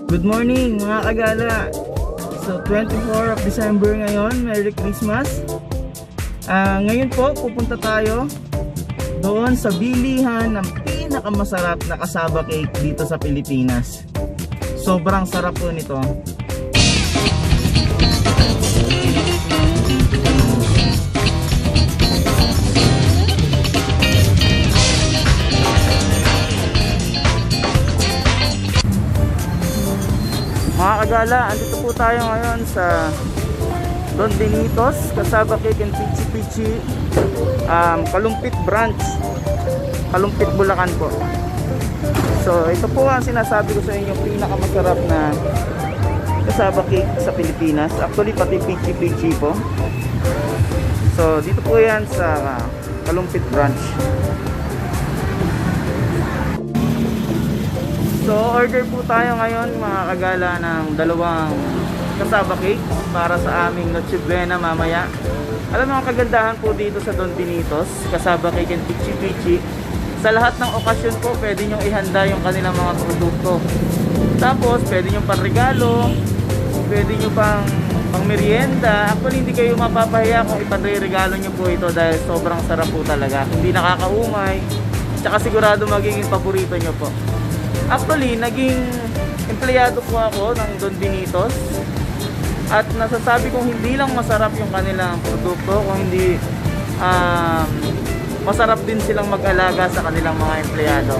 Good morning mga kagala. So 24 of December ngayon. Merry Christmas. Ngayon po pupunta tayo doon sa bilihan ng pinakamasarap na kasaba cake dito sa Pilipinas. Sobrang sarap po nito. Mga kagala, andito po tayo ngayon sa Don Benito's Kasaba Cake and Pichi Pichi Kalumpit Branch, Kalumpit, Bulacan po. So ito po ang sinasabi ko sa inyo, pinakamasarap na kasaba cake sa Pilipinas. Actually pati Pichi Pichi po. So dito po yan sa Kalumpit Branch. So order po tayo ngayon mga kagala ng dalawang kasaba cake para sa aming Noche Buena mamaya. Alam mo ang kagandahan po dito sa Don Benito's Kasaba Cake and Pichi Pichi, sa lahat ng okasyon po pwede nyo ihanda yung kanilang mga produkto. Tapos pwede nyo pang regalo, pwede nyo pang merienda. Actually hindi kayo mapapahiya kung iparegalo nyo po ito dahil sobrang sarap po talaga. Hindi nakakaumay, tsaka sigurado magiging paborito nyo po. Actually, naging empleyado po ako ng Don Benito's at nasasabi kong hindi lang masarap yung kanilang produkto, kung hindi masarap din silang mag-alaga sa kanilang mga empleyado.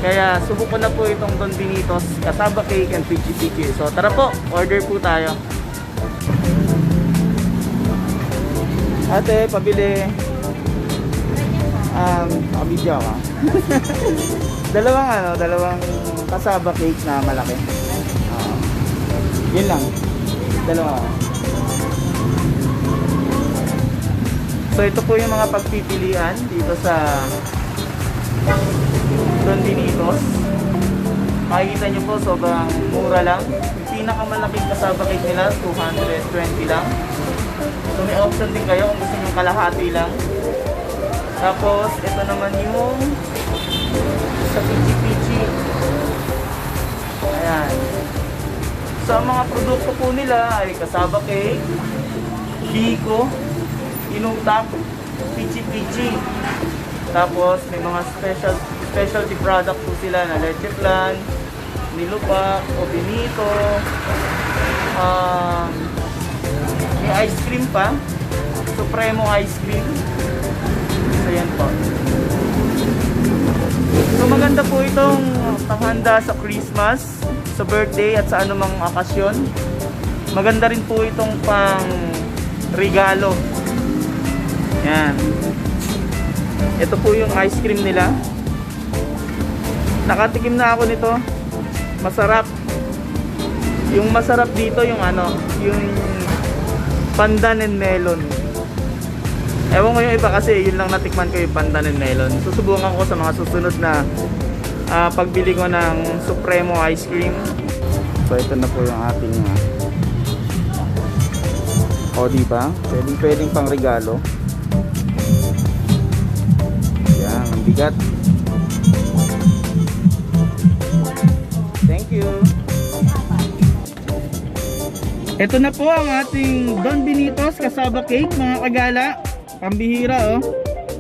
Kaya subukan na po itong Don Benito's Kasaba Cake and Pichi Pichi. So tara po, order po tayo. Ate, pabili. Kabidyo ka. dalawang kasaba cake na malaki. Yun lang. Dalawa. So ito po yung mga pagpipilian dito sa Don Benito's. Makikita nyo po sobrang mura lang. Yung pinakamalaking kasaba cake nila 220 lang. So may option din kayo kung gusto nyo kalahati lang. Tapos ito naman yung sa Pichi Pichi. Ayan. So ang mga produkto po nila ay kasaba cake, biko, inutak, Pichi Pichi. Tapos may mga specialty product po sila na leche flan, nilupak, o benito. May ice cream pa, Supremo ice cream. So yan po. So maganda po itong panghanda sa Christmas, sa birthday at sa anumang okasyon. Maganda rin po itong pang regalo. Yan. Ito po yung ice cream nila. Nakatikim na ako nito. Masarap. Yung masarap dito yung yung pandan and melon. Ewan ko yung iba kasi yun lang natikman ko yung pandan and melon. Susubukan ko sa mga susunod na pagbili ko ng Supremo ice cream. So ito na po yung ating o diba? Pwedeng pang regalo. Yan, ang bigat. Thank you. Ito na po ang ating Don Benito's Kasaba Cake mga kagala. Pambihira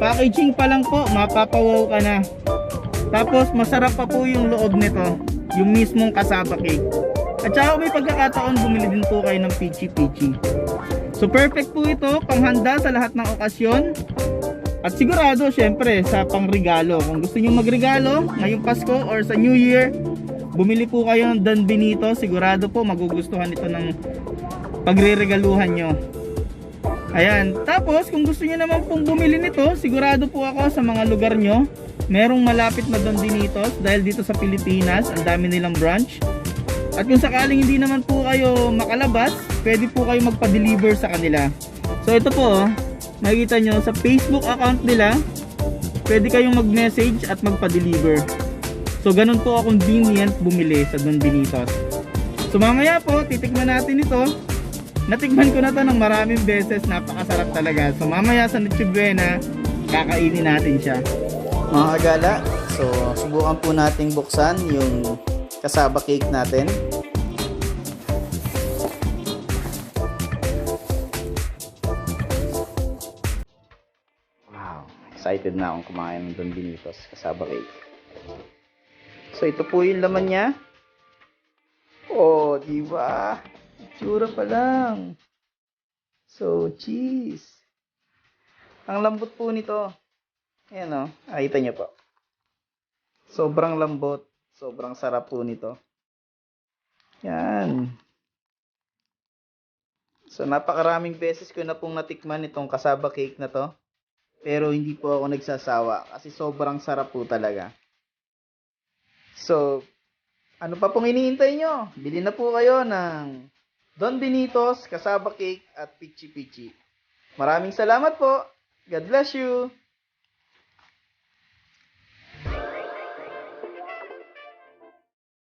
packaging pa lang po, mapapawaw ka na. Tapos masarap pa po yung loob nito, yung mismong kasaba cake. At saka may pagkakataon bumili din po kayo ng Pichi Pichi. So perfect po ito panghanda sa lahat ng okasyon. At sigurado syempre sa pangregalo. Kung gusto niyo magregalo ngayong Pasko or sa New Year, bumili po kayo ng Don Benito. Sigurado po magugustuhan ito ng pagreregaluhan nyo. Ayan, tapos kung gusto niyo naman pong bumili nito, sigurado po ako sa mga lugar nyo merong malapit na Don Benito's dahil dito sa Pilipinas ang dami nilang branch. At kung sakaling hindi naman po kayo makalabas, pwede po kayo magpa-deliver sa kanila. So ito po, makikita nyo sa Facebook account nila, pwede kayong mag-message at magpa-deliver. So ganun po akong convenient bumili sa Don Benito's. So mamaya po, titikman natin ito. Natikman ko na to ng maraming beses, napakasarap talaga. So mamaya sa Noche Buena, kakainin natin siya. Mga kagala, so subukan po nating buksan yung kasaba cake natin. excited na akong kumain ng Don Benitos kasaba cake. So ito po yung laman niya. Oh, di ba? Itsura pa lang. So, cheese. Ang lambot po nito. Ayan o, nakita niyo po. Sobrang lambot. Sobrang sarap po nito. Yan. So, napakaraming beses ko na pong natikman itong kasaba cake na to. Pero hindi po ako nagsasawa kasi sobrang sarap po talaga. So, ano pa pong iniintay nyo? Bili na po kayo ng Don Benitos, kasaba cake at Pichi Pichi. Maraming salamat po. God bless you.